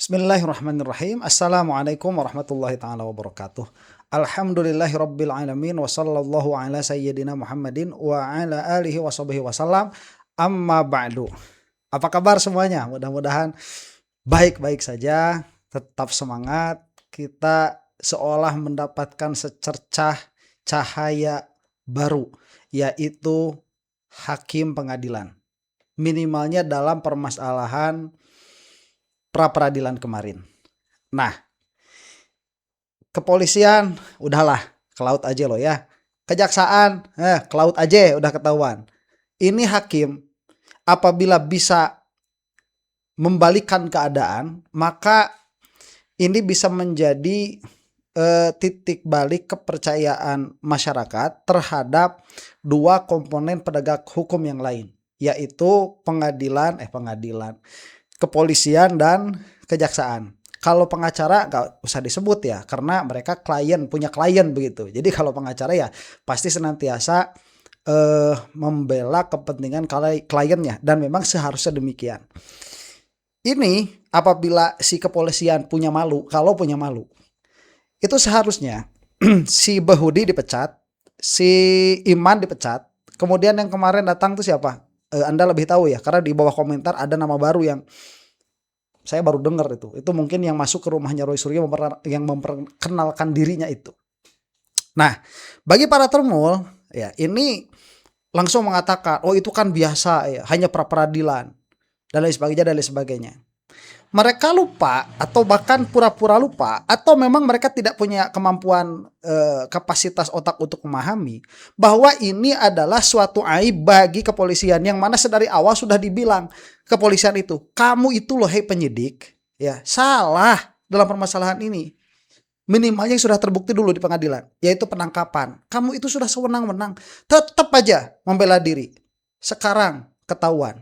Bismillahirrahmanirrahim. Assalamualaikum warahmatullahi taala wabarakatuh. Alhamdulillahirabbil alamin wa sallallahu ala sayyidina Muhammadin wa ala alihi washabihi wasallam. Amma ba'du. Apa kabar semuanya? Mudah-mudahan baik-baik saja, tetap semangat. Kita seolah mendapatkan secercah cahaya baru, yaitu hakim pengadilan. Minimalnya dalam permasalahan pra peradilan kemarin. Nah, kepolisian udahlah ke laut aja loh ya. Kejaksaan ke laut aja udah ketahuan. Ini hakim apabila bisa membalikkan keadaan, maka ini bisa menjadi titik balik kepercayaan masyarakat terhadap dua komponen penegak hukum yang lain, yaitu kepolisian dan kejaksaan. Kalau pengacara nggak usah disebut ya, karena mereka punya klien begitu. Jadi kalau pengacara ya pasti senantiasa membela kepentingan kliennya, dan memang seharusnya demikian. Ini apabila si kepolisian punya malu, kalau punya malu, itu seharusnya si Bahudi dipecat, si Iman dipecat, kemudian yang kemarin datang tuh siapa? Anda lebih tahu ya, karena di bawah komentar ada nama baru yang saya baru dengar itu. Itu mungkin yang masuk ke rumahnya Roy Suryo yang memperkenalkan dirinya itu. Nah, bagi para termul ya, ini langsung mengatakan, oh itu kan biasa ya, hanya pra peradilan dan lain sebagainya. Mereka lupa atau bahkan pura-pura lupa, atau memang mereka tidak punya kemampuan kapasitas otak untuk memahami bahwa ini adalah suatu aib bagi kepolisian, yang mana sedari awal sudah dibilang kepolisian itu, kamu itu loh hei penyidik ya, salah dalam permasalahan ini. Minimalnya yang sudah terbukti dulu di pengadilan, yaitu penangkapan. Kamu itu sudah sewenang-wenang, tetap aja membela diri. Sekarang ketahuan.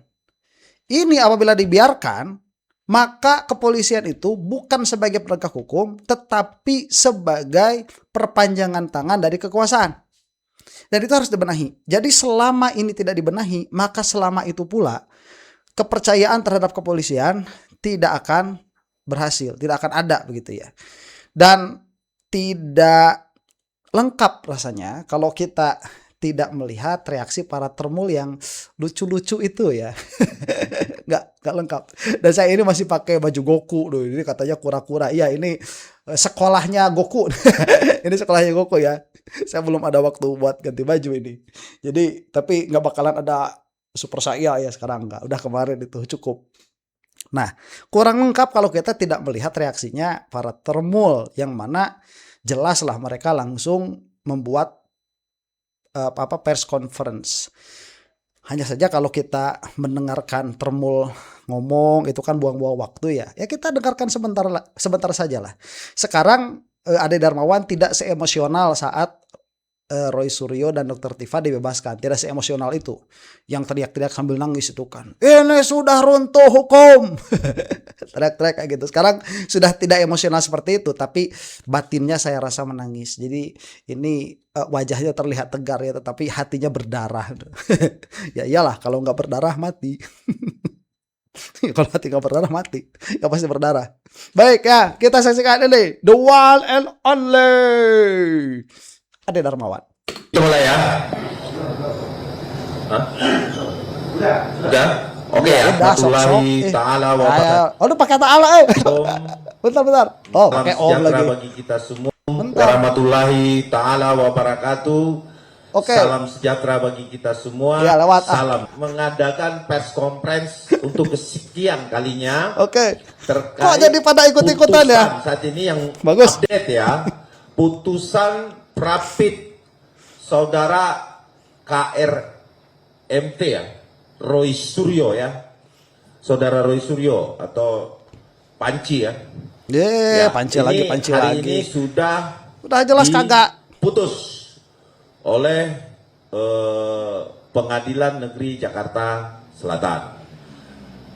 Ini apabila dibiarkan, maka kepolisian itu bukan sebagai penegak hukum, tetapi sebagai perpanjangan tangan dari kekuasaan. Dan itu harus dibenahi. Jadi selama ini tidak dibenahi, maka selama itu pula kepercayaan terhadap kepolisian tidak akan berhasil, tidak akan ada begitu ya. Dan tidak lengkap rasanya kalau kita tidak melihat reaksi para termul yang lucu-lucu itu ya. nggak lengkap. Dan saya ini masih pakai baju Goku loh. Ini katanya kura-kura. Iya, ini sekolahnya Goku. Ini sekolahnya Goku ya. Saya belum ada waktu buat ganti baju ini. Jadi tapi nggak bakalan ada Super Saya ya sekarang, nggak. Udah kemarin itu cukup. Nah, kurang lengkap kalau kita tidak melihat reaksinya para termul, yang mana jelaslah mereka langsung membuat press conference. Hanya saja kalau kita mendengarkan termul ngomong itu kan buang-buang waktu ya. Ya kita dengarkan sebentar sajalah. Sekarang Ade Darmawan tidak seemosional saat Roy Suryo dan Dr. Tifa dibebaskan. Tidak seemosional itu. Yang teriak-teriak sambil nangis itu kan, ini sudah runtuh hukum. Teriak-teriak kayak gitu. Sekarang sudah tidak emosional seperti itu, tapi batinnya saya rasa menangis. Jadi ini wajahnya terlihat tegar ya, tetapi hatinya berdarah. Ya iyalah, kalau nggak berdarah mati. Kalau hati nggak berdarah mati, ya pasti berdarah. Baik ya, kita saksikan ini the one and only Ade Darmawan. Mulai ya. Hah? Udah? Oke ya. Warahmatullahi ta'ala wabarakatuh. Oh, lu pakai ta'ala Bentar. Oh, pakai om lagi. Bagi kita semua. Warahmatullahi ta'ala wabarakatuh. Oke. Salam sejahtera bagi kita semua. Ya, lewat. Salam. Mengadakan press conference untuk kesekian kalinya. Oke. Terkait kok jadi pada ikut-ikutan ya? Saat ini yang bagus. Update ya. Putusan Prapit saudara KRMT ya, Roy Suryo ya, saudara Roy Suryo atau Panci ya. Ya, Panci lagi. Hari ini sudah jelas kagak putus oleh Pengadilan Negeri Jakarta Selatan.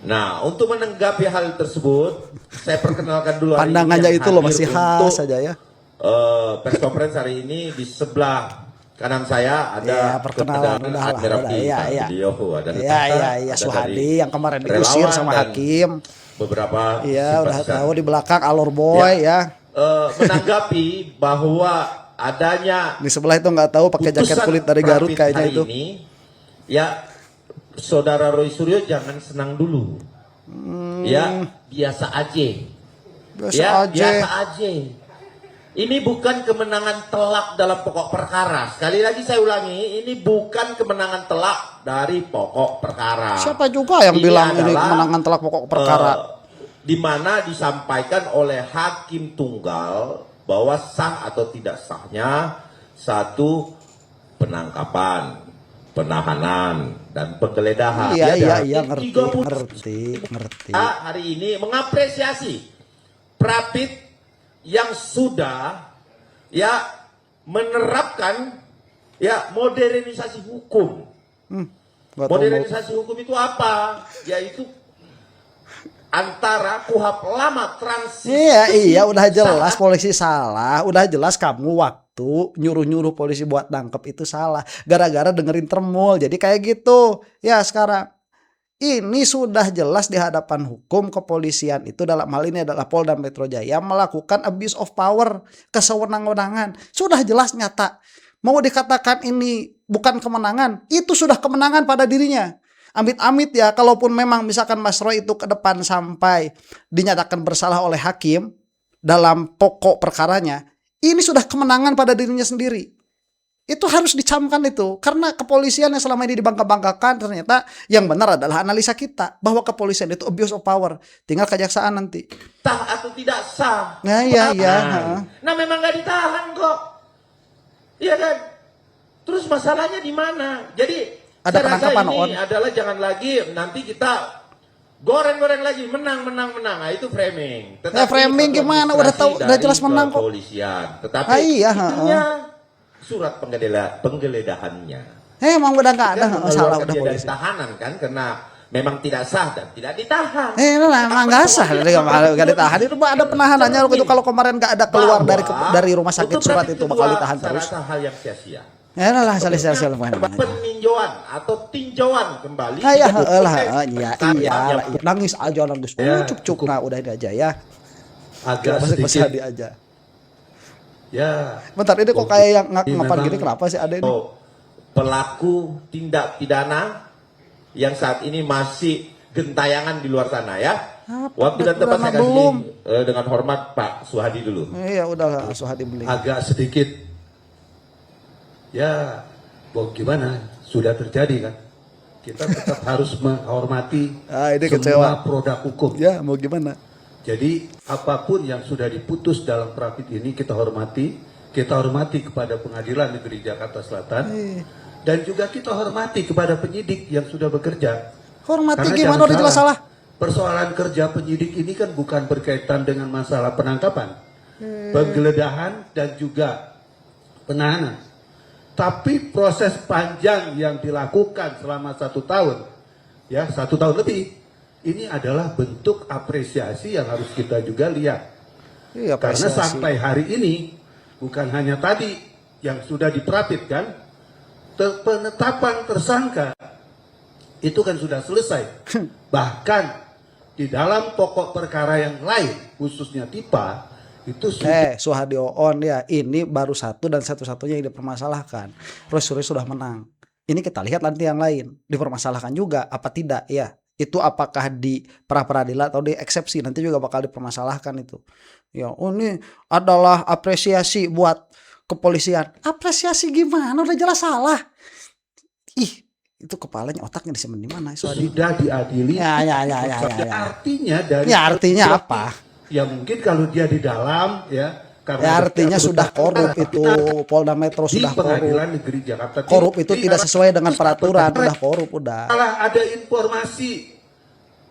Nah, untuk menanggapi hal tersebut, saya perkenalkan dulu pandangannya itu loh masih khas saja ya. Press conference hari ini di sebelah kanan saya ada perkenalan Beliau ada Suhadi yang kemarin diusir sama hakim. beberapa Iya, udah simpatisan. tahu di belakang Alor Boy ya. Menanggapi bahwa adanya Di sebelah itu nggak tahu pakai jaket putusan kulit dari Garut Prapit kayaknya hari itu. ini, ya saudara Roy Suryo jangan senang dulu. Ya, biasa aja. Biasa Ya, aja. biasa aja. Ini bukan kemenangan telak dalam pokok perkara. Sekali lagi saya ulangi, ini bukan kemenangan telak dari pokok perkara. Siapa juga yang bilang ini adalah, kemenangan telak pokok perkara? Di mana disampaikan oleh hakim tunggal bahwa sah atau tidak sahnya satu penangkapan, penahanan, dan penggeledahan. Iya, Ya, iya, dan ngerti, 30 ngerti. hari ini mengapresiasi Prapit yang sudah ya menerapkan ya modernisasi hukum. Nggak tahu mau- Modernisasi hukum itu apa? Yaitu antara KUHP lama transisi. Iya, udah jelas saat polisi salah, udah jelas kamu waktu nyuruh-nyuruh polisi buat nangkep itu salah, gara-gara dengerin termul, jadi kayak gitu. Ya sekarang ini sudah jelas di hadapan hukum kepolisian itu dalam hal ini adalah Polda Metro Jaya melakukan abuse of power, kesewenang-wenangan, sudah jelas nyata. Mau dikatakan ini bukan kemenangan, itu sudah kemenangan pada dirinya. Amit-amit ya, kalaupun memang misalkan Mas Roy itu ke depan sampai dinyatakan bersalah oleh hakim dalam pokok perkaranya, ini sudah kemenangan pada dirinya sendiri. Itu harus dicamkan itu, karena kepolisian yang selama ini dibangga-banggakan ternyata yang benar adalah analisa kita bahwa kepolisian itu abuse of power. Tinggal kejaksaan nanti. sah atau tidak sah. Nah, iya. Nah memang nggak ditahan kok. Iya kan? Terus masalahnya di mana? Jadi Ada saya rasa penangkapan, ini On. adalah jangan lagi nanti kita goreng-goreng lagi menang. Nah itu framing. Ya, framing gimana? Udah tahu, udah dari jelas menang kok. kepolisian. Tetapi Ah, iya, itunya surat penggeledahannya. Emang udah nggak ada Kan salah mengeluarkan udah dia dari polisi. tahanan kan karena memang tidak sah dan tidak ditahan. Emang nggak sah, nggak ditahan. Itu ada penahanannya itu kalau kemarin nggak ada keluar dari rumah sakit untuk surat Prapit itu kedua, bakal ditahan saya terus. rasa hal yang sia-sia. Ya lah, salah. Peninjauan atau tinjauan kembali. Iya, ke lah, perspektif iya, yang nangis aja. Ya, Cukup, nah udah ini aja ya. agak Masih sedikit di aja. ya. Bentar, ini kok kayak yang ngapan Memang, gini, kenapa sih ada ini? pelaku tindak pidana yang saat ini masih gentayangan di luar sana ya. Waktu dan tempat saya kasih belum. dengan hormat Pak Suhadi dulu. Iya, udah Suhadi beli. Agak sedikit ya mau gimana, sudah terjadi kan, kita tetap harus menghormati Ini semua kecewa. produk hukum. Ya, mau gimana? Jadi apapun yang sudah diputus dalam Prapit ini kita hormati kepada Pengadilan Negeri Jakarta Selatan dan juga kita hormati kepada penyidik yang sudah bekerja. Hormati Karena gimana jangan udah jelas salah? Persoalan kerja penyidik ini kan bukan berkaitan dengan masalah penangkapan, penggeledahan dan juga penahanan. Tapi proses panjang yang dilakukan selama 1 tahun, ya 1 tahun lebih, ini adalah bentuk apresiasi yang harus kita juga lihat. Iya, Karena apresiasi. sampai hari ini, bukan hanya tadi yang sudah diprapitkan, penetapan tersangka itu kan sudah selesai. Bahkan di dalam pokok perkara yang lain, khususnya TIPA, itu sudah Suhadi On ya, ini baru satu dan satu-satunya yang dipermasalahkan. Roy Suryo sudah menang. Ini kita lihat nanti yang lain dipermasalahkan juga apa tidak ya. Itu apakah di pra peradilan atau di eksepsi nanti juga bakal dipermasalahkan itu. Ya, ini adalah apresiasi buat kepolisian. Apresiasi gimana? Udah jelas salah. Ih, itu kepalanya otaknya disimpan di mana? Suhadi? sudah diadili. Ya. Artinya dari Ya artinya apa? Ya mungkin kalau dia di dalam ya karena Ya artinya sudah korup itu, Polda Metro di sudah korup. Pengadilan Negeri Jakarta Timur. Korup itu tidak sesuai dengan peraturan, udah korup udah. Malah ada informasi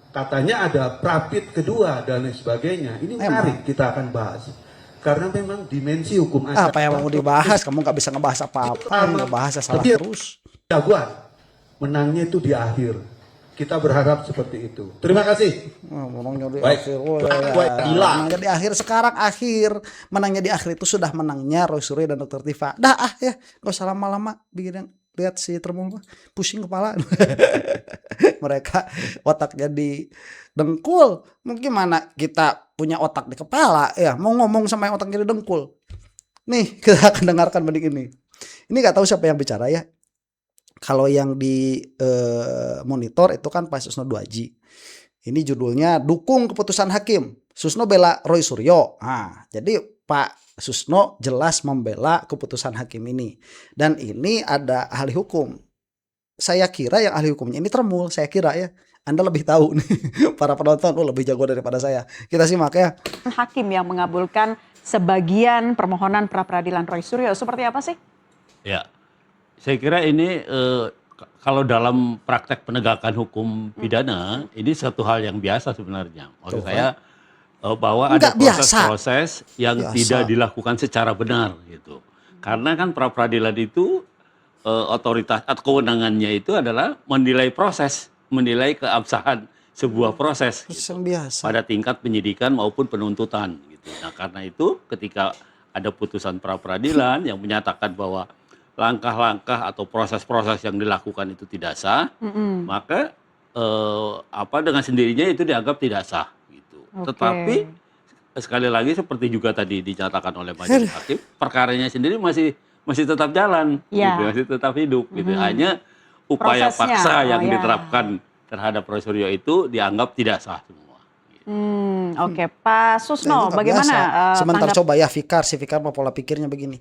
katanya ada Prapit kedua dan lain sebagainya. Ini menarik, kita akan bahas. Karena memang dimensi hukum acara. Apa yang mau dibahas? Kamu nggak bisa ngebahas apa-apa, ngebahasnya salah terus. Jagoan menangnya itu di akhir. Kita berharap seperti itu. Terima kasih. Menangnya di Baik. akhir, menangnya di akhir. Sekarang akhir, menangnya di akhir itu sudah menangnya Roy Suryo dan Dr. Tifa. Dah ya, nggak usah lama-lama bikin yang lihat si Tremul pusing kepala. Mereka otaknya di dengkul. Mungkin mana kita punya otak di kepala ya, mau ngomong sama yang otaknya di dengkul. Nih kita akan dengarkan benih ini. Ini nggak tahu siapa yang bicara ya. Kalau yang di monitor itu kan Pak Susno Duaji. Ini judulnya dukung keputusan hakim. Susno bela Roy Suryo. Nah, jadi Pak Susno jelas membela keputusan hakim ini. Dan ini ada ahli hukum. Saya kira yang ahli hukumnya ini Tremul. Saya kira ya. Anda lebih tahu nih. Para penonton lebih jago daripada saya. Kita simak ya. Hakim yang mengabulkan sebagian permohonan pra-peradilan Roy Suryo. Seperti apa sih? Ya, saya kira ini kalau dalam praktek penegakan hukum pidana, ini satu hal yang biasa sebenarnya. Maksud saya bahwa ada Nggak biasa. proses-proses yang Biasa. tidak dilakukan secara benar gitu. Karena kan pra-peradilan itu otoritas atau kewenangannya itu adalah menilai proses, menilai keabsahan sebuah proses gitu, Yang biasa. pada tingkat penyidikan maupun penuntutan gitu. Nah, karena itu ketika ada putusan pra-peradilan yang menyatakan bahwa langkah-langkah atau proses-proses yang dilakukan itu tidak sah, maka dengan sendirinya itu dianggap tidak sah gitu. Oke. Tetapi sekali lagi seperti juga tadi dinyatakan oleh majelis hakim, perkaranya sendiri masih tetap jalan, Ya. gitu, masih tetap hidup gitu. Hanya upaya Prosesnya, paksa yang ya. diterapkan terhadap Roy Suryo itu dianggap tidak sah semua. Oke, Pak Susno, Nah, itu nggak bagaimana biasa. Sebentar tanggap- coba ya si Fikar pola pikirnya begini.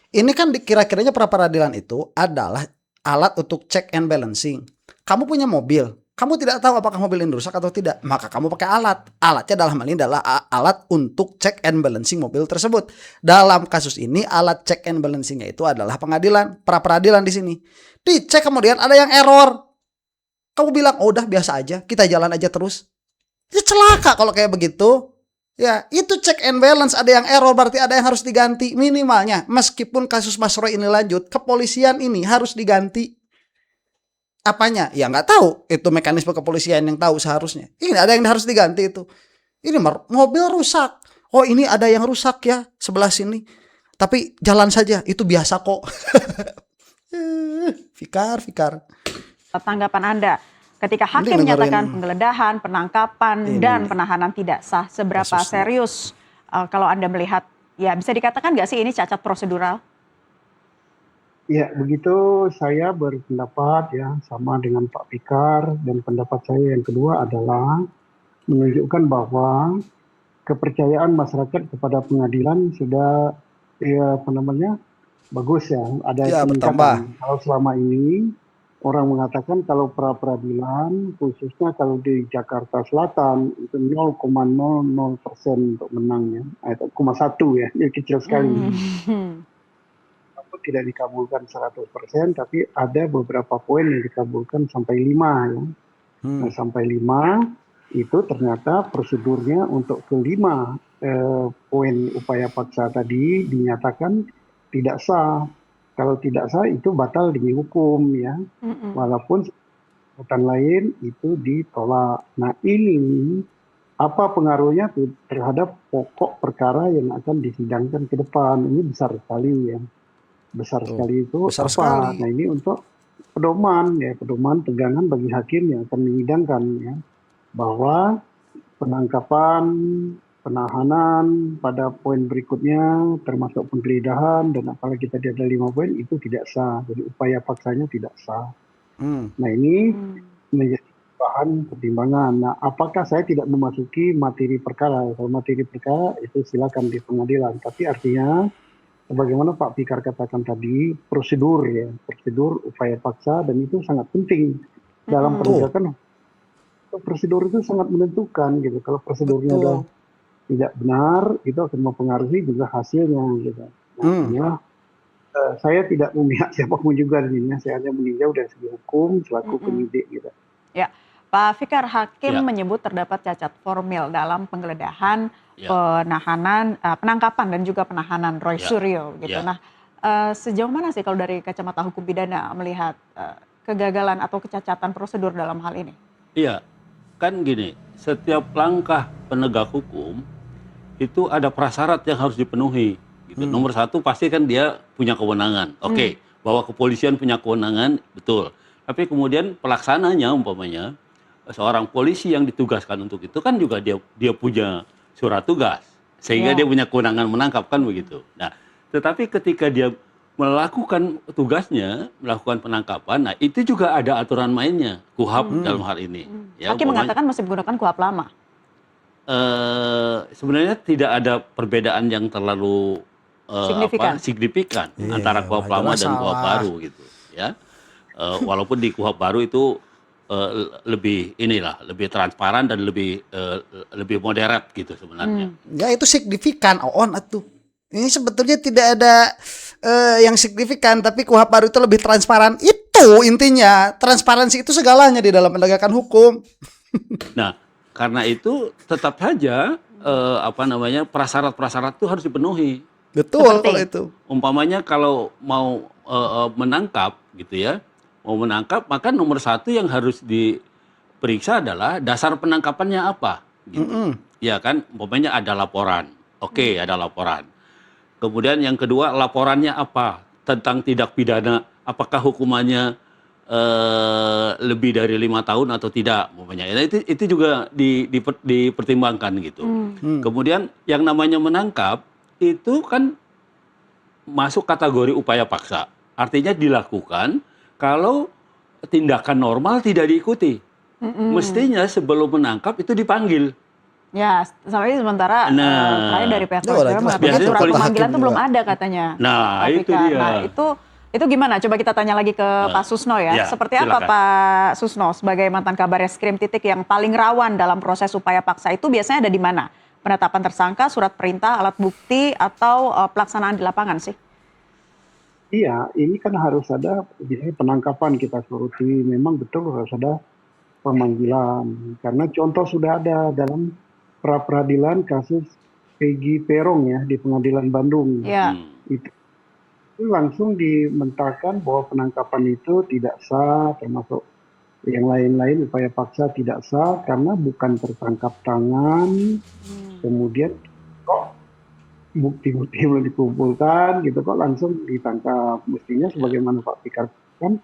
Ini kan kira-kiranya pra-peradilan itu adalah alat untuk check and balancing. Kamu punya mobil, kamu tidak tahu apakah mobil ini rusak atau tidak, maka kamu pakai alat. Alatnya dalam hal ini adalah alat untuk check and balancing mobil tersebut. Dalam kasus ini alat check and balancingnya itu adalah pengadilan, pra-peradilan di sini. Dicek kemudian ada yang error. Kamu bilang, oh udah biasa aja, kita jalan aja terus. Ya celaka kalau kayak begitu. Ya, itu check and balance, ada yang error berarti ada yang harus diganti minimalnya. Meskipun kasus Mas Roy ini lanjut, kepolisian ini harus diganti. Apanya? Ya nggak tahu. Itu mekanisme kepolisian yang tahu seharusnya. Ini ada yang harus diganti itu. Ini mobil rusak. Oh ini ada yang rusak ya sebelah sini. Tapi jalan saja, itu biasa kok. Fikar. tanggapan Anda ketika hakim Mending menyatakan dengerin penggeledahan, penangkapan, ini dan nih. penahanan tidak sah, seberapa Kasusnya. serius kalau Anda melihat, ya bisa dikatakan nggak sih ini cacat prosedural? Ya, begitu saya berpendapat ya sama dengan Pak Fikar, dan pendapat saya yang kedua adalah menunjukkan bahwa kepercayaan masyarakat kepada pengadilan sudah bagus ya, ada Ya, peningkatan. bertambah. Kalau selama ini orang mengatakan kalau pra-peradilan khususnya kalau di Jakarta Selatan itu 0,00% untuk menangnya, itu 0,1 ya, ini kecil sekali. Walaupun tidak dikabulkan 100%, tapi ada beberapa poin yang dikabulkan sampai 5 ya. Nah, sampai 5 itu ternyata prosedurnya untuk kelima poin upaya paksa tadi dinyatakan tidak sah. Kalau tidak sah itu batal demi hukum ya. Walaupun hutan lain itu ditolak. Nah ini apa pengaruhnya terhadap pokok perkara yang akan disidangkan ke depan? Ini besar sekali ya. Besar sekali itu besar apa? sekali. Nah ini untuk pedoman ya, pedoman pegangan bagi hakim yang akan menyidangkan ya, bahwa penangkapan, penahanan pada poin berikutnya termasuk penggeledahan dan apalagi tadi ada 5 poin itu tidak sah. Jadi upaya paksanya tidak sah. Nah ini menjadi bahan pertimbangan. Nah apakah saya tidak memasuki materi perkara? Kalau materi perkara itu silakan di pengadilan. Tapi artinya sebagaimana Pak Fikar katakan tadi, prosedur ya, prosedur upaya paksa, dan itu sangat penting dalam penegakan. Prosedur itu sangat menentukan gitu. Kalau prosedurnya Betul. udah tidak benar, itu akan mempengaruhi juga hasilnya gitu. Nah, saya tidak memihak siapapun juga di sini. Saya hanya meninjau dari segi hukum selaku penyidik gitu. Ya, Pak Fikar, hakim Ya. menyebut terdapat cacat formil dalam penggeledahan, Ya. penahanan, penangkapan dan juga penahanan Roy Ya. Suryo gitu. Ya. Nah, sejauh mana sih kalau dari kacamata hukum pidana melihat kegagalan atau kecacatan prosedur dalam hal ini? Iya, kan gini, setiap langkah penegak hukum itu ada prasyarat yang harus dipenuhi. Gitu. Nomor satu pasti kan dia punya kewenangan. Oke, bahwa kepolisian punya kewenangan, betul. Tapi kemudian pelaksananya umpamanya seorang polisi yang ditugaskan untuk itu kan juga dia punya surat tugas sehingga Iya. dia punya kewenangan menangkap kan begitu. Nah, tetapi ketika dia melakukan tugasnya, melakukan penangkapan, nah itu juga ada aturan mainnya, KUHAP dalam hal ini. Ya, Hakim umpamanya, mengatakan masih menggunakan KUHAP lama. sebenarnya tidak ada perbedaan yang terlalu Signifikan. signifikan Iya, antara KUHAP lama jelas dan KUHAP salah. baru gitu ya. Walaupun di KUHAP baru itu lebih lebih transparan dan lebih moderat gitu sebenarnya. Ya itu signifikan, on atuh. Ini sebetulnya tidak ada yang signifikan, tapi KUHP baru itu lebih transparan. Itu intinya, transparansi itu segalanya di dalam penegakan hukum. Nah, karena itu tetap saja prasyarat-prasyarat itu harus dipenuhi. Betul Seperti? kalau itu. Umpamanya kalau mau menangkap gitu ya, mau menangkap maka nomor satu yang harus diperiksa adalah dasar penangkapannya apa. Gitu. Ya kan, umpamanya ada laporan. Oke, ada laporan. Kemudian yang kedua laporannya apa tentang tindak pidana, apakah hukumannya lebih dari 5 tahun atau tidak, umpamanya. Nah, itu juga dipertimbangkan gitu. Kemudian yang namanya menangkap itu kan masuk kategori upaya paksa. Artinya dilakukan kalau tindakan normal tidak diikuti. Mestinya sebelum menangkap itu dipanggil. Ya, sampai sementara Nah. terakhir dari pihak Itu polisi udah jelas. mengatakan Biasanya surat polisi pemanggilan hakim itu belum juga. ada katanya. Nah, Pak itu Fikar. dia. Nah, itu gimana? Coba kita tanya lagi ke Pak Susno ya. Ya, Seperti apa silakan. Pak Susno sebagai mantan Kabar Eskrim Titik yang paling rawan dalam proses upaya paksa itu biasanya ada di mana? Penetapan tersangka, surat perintah, alat bukti, atau pelaksanaan di lapangan sih? Iya, ini kan harus ada misalnya penangkapan kita soroti, memang betul harus ada pemanggilan. Karena contoh sudah ada dalam pra-peradilan kasus Peggy Perong ya di Pengadilan Bandung. Ya. Itu langsung dimentahkan bahwa penangkapan itu tidak sah, termasuk yang lain-lain upaya paksa tidak sah karena bukan tertangkap tangan. Kemudian kok bukti-bukti belum dikumpulkan gitu kok langsung ditangkap. Mestinya sebagaimana Pak Fikar kan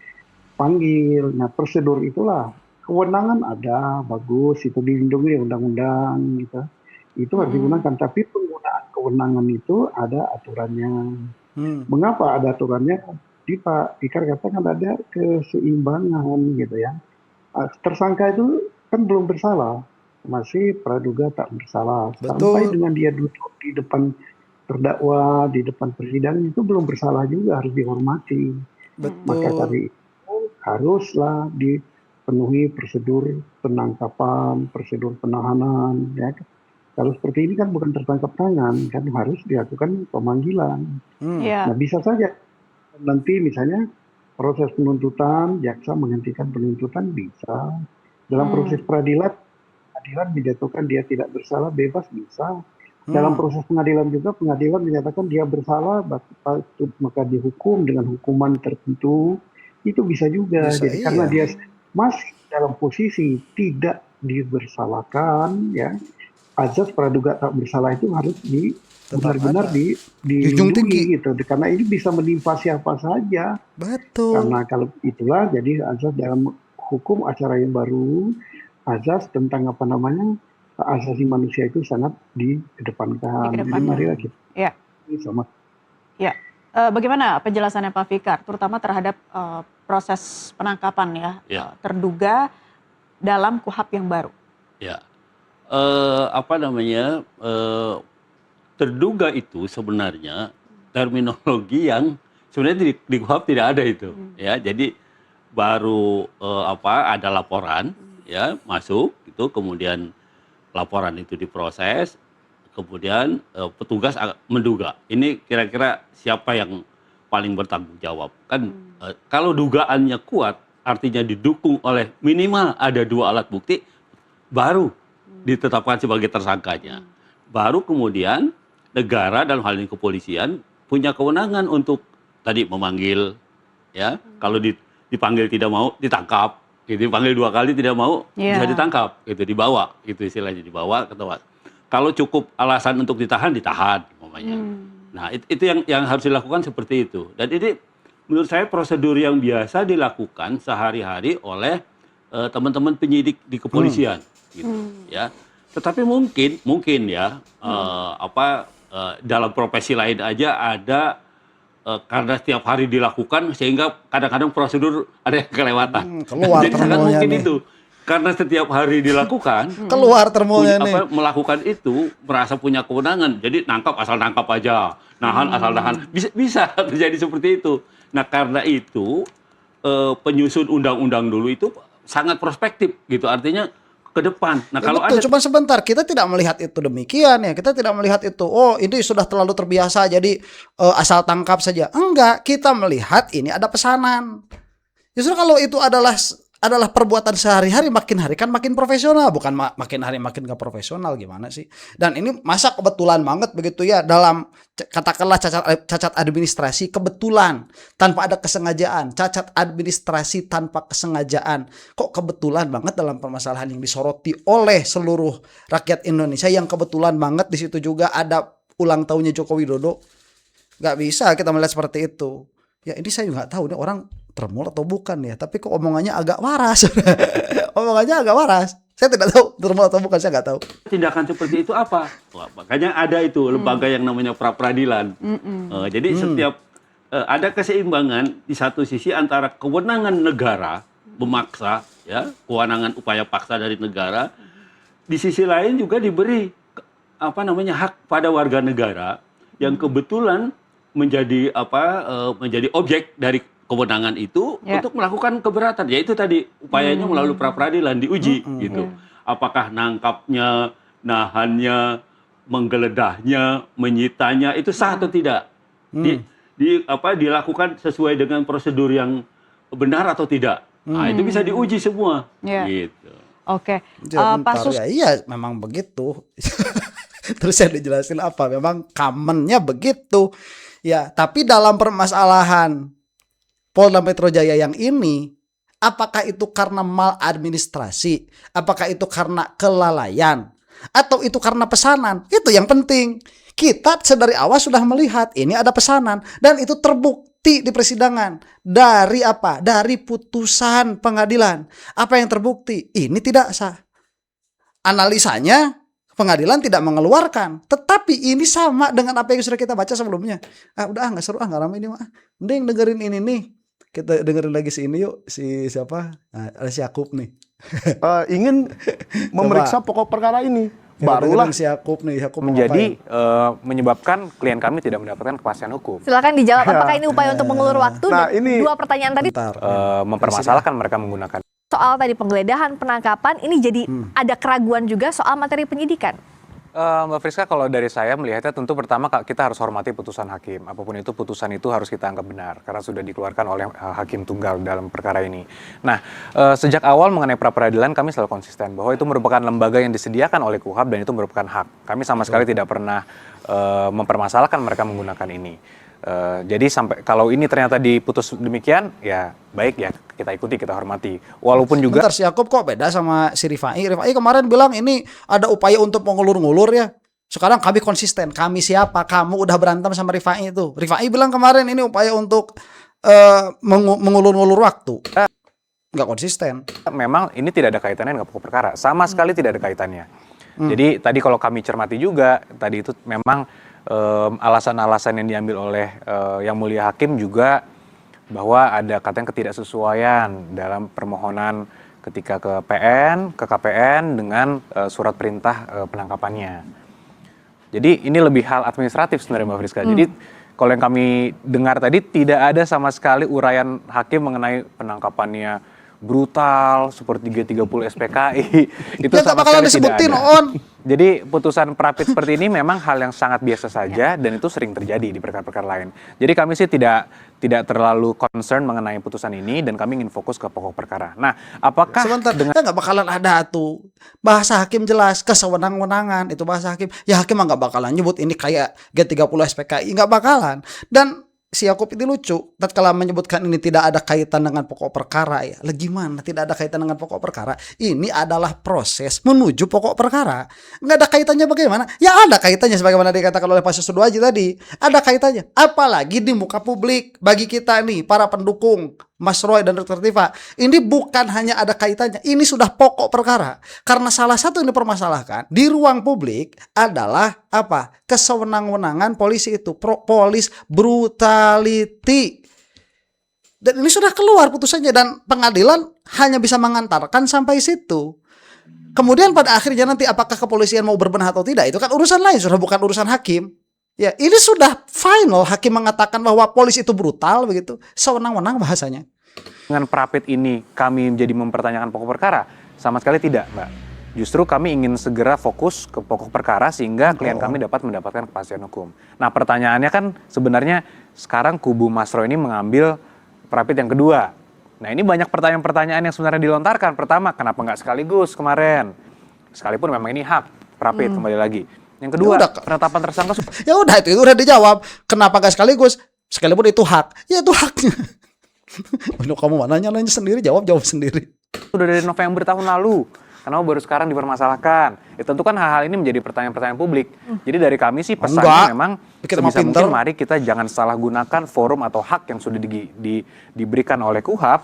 panggil. Nah, prosedur itulah kewenangan ada, bagus, itu dilindungi di undang-undang gitu. Itu harus digunakan, tapi penggunaan kewenangan itu ada aturannya. Mengapa ada aturannya? Di Pak Fikar katakan ada keseimbangan gitu ya. Tersangka itu kan belum bersalah, masih praduga tak bersalah. Sampai Betul. dengan dia duduk di depan terdakwa, di depan persidangan itu belum bersalah juga, harus dihormati. Maka Betul. dari itu haruslah dipenuhi prosedur penangkapan, prosedur penahanan. Ya. Kalau seperti ini kan bukan tertangkap tangan, kan harus dilakukan pemanggilan. Ya. Nah, bisa saja nanti misalnya proses penuntutan, jaksa menghentikan penuntutan bisa. Dalam proses peradilan menjatuhkan dia tidak bersalah, bebas bisa. Dalam proses pengadilan juga, pengadilan menyatakan dia bersalah, maka dihukum dengan hukuman tertentu. Itu bisa juga. Bisa, Jadi karena iya. dia masih dalam posisi tidak dibersalahkan, ya, azas praduga tak bersalah itu harus benar-benar ada. Dijunjung tinggi. dilindungi gitu. Karena ini bisa menimpa siapa saja. Betul. Karena kalau itulah jadi azas dalam hukum acara yang baru, azas tentang hak asasi manusia itu sangat dikedepankan. Jadi Dikedepankan. marilah kita Ya. sama. Ya, bagaimana penjelasannya Pak Fikar, terutama terhadap proses penangkapan ya, Ya. terduga dalam KUHP yang baru? Ya, terduga itu sebenarnya terminologi yang sebenarnya di KUHP tidak ada itu, ya. Jadi baru ada laporan, ya masuk, gitu, kemudian laporan itu diproses, kemudian petugas menduga. Ini kira-kira siapa yang paling bertanggung jawab? Kan kalau dugaannya kuat, artinya didukung oleh minimal ada 2 alat bukti, baru ditetapkan sebagai tersangkanya. Baru kemudian negara dalam hal ini kepolisian punya kewenangan untuk tadi memanggil, ya. Kalau dipanggil tidak mau, ditangkap. Gitu, dipanggil 2 kali tidak mau, Iya. bisa ditangkap, gitu, dibawa, gitu istilahnya, dibawa ke tempat. Kalau cukup alasan untuk ditahan, umpamanya. Nah, itu yang harus dilakukan seperti itu. Dan ini menurut saya prosedur yang biasa dilakukan sehari-hari oleh teman-teman penyidik di kepolisian, gitu ya. Tetapi mungkin ya dalam profesi lain aja ada karena setiap hari dilakukan sehingga kadang-kadang prosedur ada yang kelewatan. Keluar Jadi sangat termolnya mungkin nih. itu karena setiap hari dilakukan Keluar termolnya nih. melakukan itu merasa punya kewenangan. Jadi nangkap asal nangkap aja, nahan asal nahan. Bisa terjadi seperti itu. Nah, karena itu penyusun undang-undang dulu itu sangat prospektif gitu. Artinya ke depan. Nah, Ya kalau betul, ada cuman sebentar, kita tidak melihat itu demikian ya. Kita tidak melihat itu, oh ini sudah terlalu terbiasa jadi asal tangkap saja. Enggak, kita melihat ini ada pesanan. Justru kalau itu adalah perbuatan sehari-hari, makin hari kan makin profesional, bukan makin hari makin gak profesional, gimana sih? Dan ini masa kebetulan banget begitu ya, dalam katakanlah cacat administrasi kebetulan tanpa ada kesengajaan, cacat administrasi tanpa kesengajaan. Kok kebetulan banget dalam permasalahan yang disoroti oleh seluruh rakyat Indonesia, yang kebetulan banget di situ juga ada ulang tahunnya Joko Widodo. Gak bisa kita melihat seperti itu. Ya ini saya nggak tahu nih orang termul atau bukan ya, tapi kok omongannya agak waras. Omongannya agak waras. Saya tidak tahu termul atau bukan, saya nggak tahu. tindakan seperti itu apa? Wah, makanya ada itu lembaga yang namanya pra peradilan. Jadi setiap ada keseimbangan di satu sisi antara kewenangan negara memaksa, ya, kewenangan upaya paksa dari negara, di sisi lain juga diberi hak pada warga negara yang kebetulan menjadi menjadi objek dari kewenangan itu untuk melakukan keberatan, yaitu tadi upayanya melalui pra peradilan diuji gitu. Apakah nangkapnya, nahannya, menggeledahnya, menyitanya itu sah atau tidak? Dilakukan sesuai dengan prosedur yang benar atau tidak? Nah, itu bisa diuji semua. Gitu. Oke. Pak Sus, ya, iya memang begitu. Terus saya dijelasin apa? Memang commonnya begitu. Ya, tapi dalam permasalahan Polda Metro Jaya yang ini, apakah itu karena maladministrasi? Apakah itu karena kelalaian? Atau itu karena pesanan? Itu yang penting. Kita sedari awal sudah melihat ini ada pesanan dan itu terbukti di persidangan. Dari apa? Dari putusan pengadilan. Apa yang terbukti? Ini tidak sah. Analisanya pengadilan tidak mengeluarkan, tetapi ini sama dengan apa yang sudah kita baca sebelumnya. Udah nggak seru, nggak ramai ini mah. Mending dengerin ini nih. Kita dengerin lagi si ini yuk, si siapa? Ada si Yakub nih. Ingin memeriksa pokok perkara ini. Barulah si Yakub nih, Yakub menjadi menyebabkan klien kami tidak mendapatkan kepastian hukum. Silakan dijawab, apakah ini upaya untuk mengulur waktu? Nah, ini dua pertanyaan tadi Mempermasalahkan mereka menggunakan soal tadi penggeledahan, penangkapan, ini jadi ada keraguan juga soal materi penyidikan. Mbak Friska, kalau dari saya melihatnya tentu pertama kita harus hormati putusan hakim. Apapun itu putusan itu harus kita anggap benar karena sudah dikeluarkan oleh hakim tunggal dalam perkara ini. Nah, sejak awal mengenai pra peradilan kami selalu konsisten bahwa itu merupakan lembaga yang disediakan oleh KUHAP dan itu merupakan hak. Kami sama sekali tidak pernah mempermasalahkan mereka menggunakan ini. Jadi sampai kalau ini ternyata diputus demikian, ya baik ya kita ikuti, kita hormati. Walaupun juga Bentar, si Yakub kok beda sama si Rifai? Rifai kemarin bilang ini ada upaya untuk mengulur-ngulur ya. Sekarang kami konsisten. Kami siapa? Kamu udah berantem sama Rifai itu. Rifai bilang kemarin ini upaya untuk mengulur-ngulur waktu. Nggak konsisten. memang ini tidak ada kaitannya dengan pokok perkara. Sama sekali tidak ada kaitannya. Jadi tadi kalau kami cermati juga, tadi itu memang alasan-alasan yang diambil oleh Yang Mulia Hakim juga bahwa ada katanya ketidaksesuaian dalam permohonan ketika ke PN, ke KPN dengan surat perintah penangkapannya. Jadi ini lebih hal administratif sebenarnya Mbak Friska. Jadi kalau yang kami dengar tadi tidak ada sama sekali uraian hakim mengenai penangkapannya brutal seperti 330 SPKI. Itu Ya nggak sama bakalan sekali tidak disebutin ada. on. Jadi putusan Prapit seperti ini memang hal yang sangat biasa saja dan itu sering terjadi di perkara-perkara lain. Jadi kami sih tidak terlalu concern mengenai putusan ini dan kami ingin fokus ke pokok perkara. Nah, apakah Sebentar, ya nggak bakalan ada tuh bahasa hakim jelas kesewenang-wenangan itu bahasa hakim. Ya hakim nggak bakalan nyebut ini kayak G30 SPKI, nggak bakalan. Dan si Yakub ini lucu. Tatkala menyebutkan ini tidak ada kaitan dengan pokok perkara ya. Lah gimana tidak ada kaitan dengan pokok perkara? Ini adalah proses menuju pokok perkara. Nggak ada kaitannya bagaimana? Ya ada kaitannya sebagaimana dikatakan oleh Pak Susudwo Aji tadi. Ada kaitannya. Apalagi di muka publik bagi kita nih para pendukung Mas Roy dan Dr. Tifa. Ini bukan hanya ada kaitannya. Ini sudah pokok perkara. Karena salah satu yang dipermasalahkan di ruang publik adalah apa? Kesewenang-wenangan polisi itu. Police brutality. Dan ini sudah keluar putusannya dan pengadilan hanya bisa mengantarkan sampai situ. Kemudian pada akhirnya nanti apakah kepolisian mau berbenah atau tidak itu kan urusan lain, sudah bukan urusan hakim. Ya, ini sudah final, hakim mengatakan bahwa polisi itu brutal begitu, sewenang-wenang bahasanya. Dengan Prapit ini kami menjadi mempertanyakan pokok perkara? Sama sekali tidak, Mbak. Justru kami ingin segera fokus ke pokok perkara sehingga klien kami dapat mendapatkan kepastian hukum. Nah, pertanyaannya kan sebenarnya sekarang kubu Mas Roy ini mengambil Prapit yang kedua. Nah, ini banyak pertanyaan-pertanyaan yang sebenarnya dilontarkan. Pertama, kenapa nggak sekaligus kemarin? Sekalipun memang ini hak Prapit, kembali lagi. Yang kedua, penetapan tersangka. Ya udah itu udah dijawab. Kenapa gak sekaligus? Sekalipun itu hak. Ya itu haknya. Kamu nanya sendiri, jawab sendiri. Sudah dari November tahun lalu. Kenapa baru sekarang dipermasalahkan? Ya, tentu kan hal-hal ini menjadi pertanyaan-pertanyaan publik. Jadi dari kami sih pesannya memang sebisa mungkin mari kita jangan salah gunakan forum atau hak yang sudah diberikan oleh KUHAP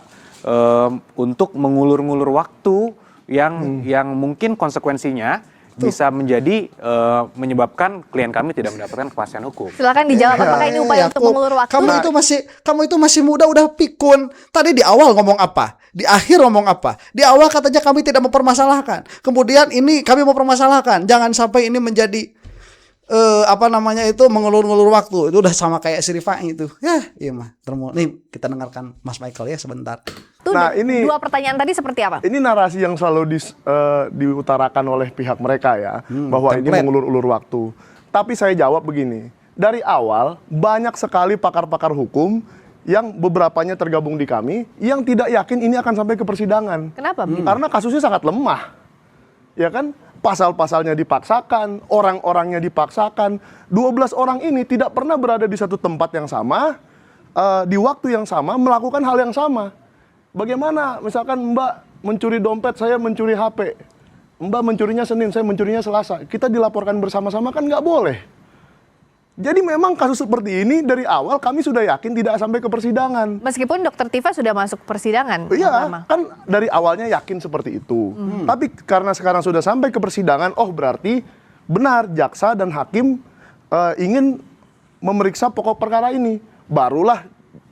untuk mengulur-ngulur waktu yang mungkin konsekuensinya bisa menjadi menyebabkan klien kami tidak mendapatkan kepastian hukum. Silakan dijawab apakah ini upaya untuk mengulur waktu. Kamu itu masih muda udah pikun. Tadi di awal ngomong apa? Di akhir ngomong apa? Di awal katanya kami tidak mempermasalahkan. Kemudian ini kami mempermasalahkan. Jangan sampai ini menjadi mengulur-ngulur waktu. Itu udah sama kayak si Rifai itu. Ya, iya mah. Nih kita dengarkan Mas Michael ya sebentar. Nah, ini dua pertanyaan tadi seperti apa? Ini narasi yang selalu diutarakan oleh pihak mereka ya, bahwa ini mengulur-ulur waktu. Tapi saya jawab begini, dari awal banyak sekali pakar-pakar hukum yang beberapanya tergabung di kami yang tidak yakin ini akan sampai ke persidangan. Kenapa? Karena kasusnya sangat lemah. Ya kan? Pasal-pasalnya dipaksakan, orang-orangnya dipaksakan. 12 orang ini tidak pernah berada di satu tempat yang sama, di waktu yang sama, melakukan hal yang sama. Bagaimana misalkan Mbak mencuri dompet, saya mencuri HP. Mbak mencurinya Senin, saya mencurinya Selasa. Kita dilaporkan bersama-sama kan nggak boleh. Jadi memang kasus seperti ini dari awal kami sudah yakin tidak sampai ke persidangan. Meskipun Dr. Tifa sudah masuk persidangan. Iya, kan dari awalnya yakin seperti itu. Tapi karena sekarang sudah sampai ke persidangan, oh berarti benar jaksa dan hakim ingin memeriksa pokok perkara ini. Barulah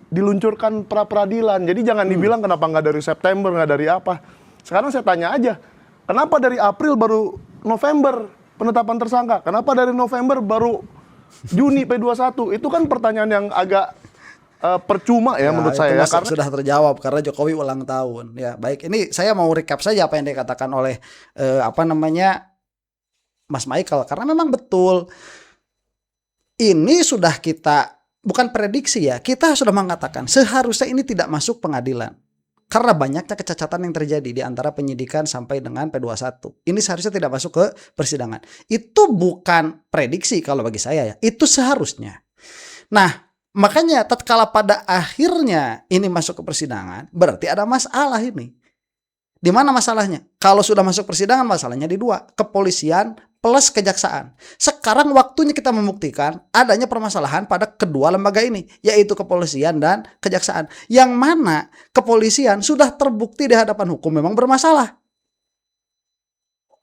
diluncurkan pra-peradilan. Jadi jangan dibilang kenapa nggak dari September, nggak dari apa. Sekarang saya tanya aja, kenapa dari April baru November penetapan tersangka? Kenapa dari November baru Juni P21? Itu kan pertanyaan yang agak percuma ya menurut saya. Karena sudah terjawab karena Jokowi ulang tahun. Ya baik, ini saya mau recap saja apa yang dikatakan oleh Mas Michael. Karena memang betul ini sudah kita bukan prediksi ya, kita sudah mengatakan seharusnya ini tidak masuk pengadilan. Karena banyaknya kecacatan yang terjadi di antara penyidikan sampai dengan P21. Ini seharusnya tidak masuk ke persidangan. Itu bukan prediksi kalau bagi saya ya. Itu seharusnya. Nah, makanya tatkala pada akhirnya ini masuk ke persidangan, berarti ada masalah ini. Di mana masalahnya? Kalau sudah masuk persidangan masalahnya di dua. Kepolisian plus kejaksaan. Sekarang waktunya kita membuktikan adanya permasalahan pada kedua lembaga ini, yaitu kepolisian dan kejaksaan. Yang mana kepolisian sudah terbukti di hadapan hukum memang bermasalah.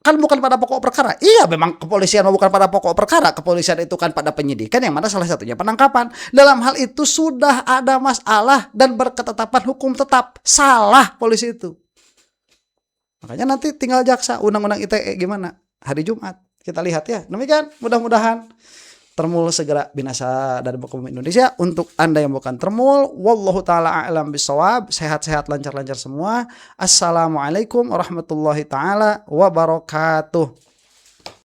Kan bukan pada pokok perkara. Iya, memang kepolisian bukan pada pokok perkara. Kepolisian itu kan pada penyidikan yang mana salah satunya penangkapan. Dalam hal itu sudah ada masalah dan berketetapan hukum tetap. Salah polisi itu. Makanya nanti tinggal jaksa, undang-undang ITE gimana? Hari Jumat. Kita lihat ya. Demikian, mudah-mudahan Termul segera binasa dari hukum Indonesia. Untuk Anda yang bukan Termul, wallahu taala a'lam bishawab. Sehat-sehat, lancar-lancar semua. Assalamualaikum warahmatullahi taala wabarakatuh.